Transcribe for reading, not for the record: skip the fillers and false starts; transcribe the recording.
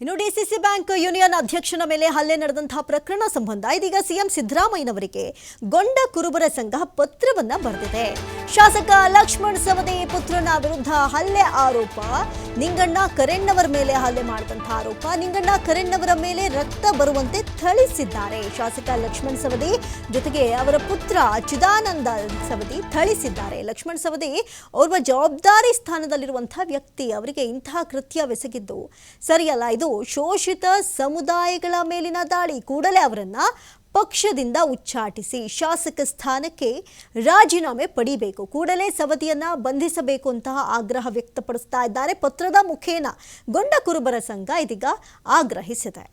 ಇನ್ನು DCC bank union ಅಧ್ಯಕ್ಷನ ಮೇಲೆ ಹಲ್ಲೆ ನಡೆದಂತಹ ಪ್ರಕರಣ ಸಂಬಂಧ ಇದೀಗ ಸಿಎಂ ಸಿದ್ದರಾಮಯ್ಯನವರಿಗೆ ಗೊಂಡ ಕುರುಬರ ಸಂಘ ಪತ್ರವನ್ನ ಬರೆದಿದೆ. ಶಾಸಕ ಲಕ್ಷ್ಮಣ್ ಸವದಿ ಪುತ್ರನ ವಿರುದ್ಧ ಹಲ್ಲೆ ಆರೋಪ, ನಿಂಗಣ್ಣ ಕರೆಣ್ಣವರ ಮೇಲೆ ಹಲ್ಲೆ ಮಾಡಿದಂತಹ ಆರೋಪ, ನಿಂಗಣ್ಣ ಕರೆಣ್ಣವರ ಮೇಲೆ ರಕ್ತ ಬರುವಂತೆ ಥಳಿಸಿದ್ದಾರೆ. ಶಾಸಕ ಲಕ್ಷ್ಮಣ್ ಸವದಿ ಜೊತೆಗೆ ಅವರ ಪುತ್ರ ಚಿದಾನಂದ ಸವದಿ ಥಳಿಸಿದ್ದಾರೆ. ಲಕ್ಷ್ಮಣ್ ಸವದಿ ಓರ್ವ ಜವಾಬ್ದಾರಿ ಸ್ಥಾನದಲ್ಲಿರುವಂತಹ ವ್ಯಕ್ತಿ, ಅವರಿಗೆ ಇಂತಹ ಕೃತ್ಯವೆಸಗಿದ್ದು ಸರಿಯಲ್ಲ. ಇದು ಶೋಷಿತ ಸಮುದಾಯಗಳ ಮೇಲಿನ ದಾಳಿ. ಕೂಡಲೇ ಅವರನ್ನ ಪಕ್ಷದಿಂದ ಉಚ್ಚಾಟಿಸಿ ಶಾಸಕ ಸ್ಥಾನಕ್ಕೆ ರಾಜೀನಾಮೆ ಪಡಿಬೇಕು, ಕೂಡಲೇ ಸವದಿಯನ್ನ ಬಂಧಿಸಬೇಕು ಅಂತಹ ಆಗ್ರಹ ವ್ಯಕ್ತಪಡಿಸ್ತಾ ಇದ್ದಾರೆ. ಪತ್ರದ ಮುಖೇನ ಗೊಂಡ ಕುರುಬರ ಸಂಘ ಇದೀಗ ಆಗ್ರಹಿಸಿದೆ.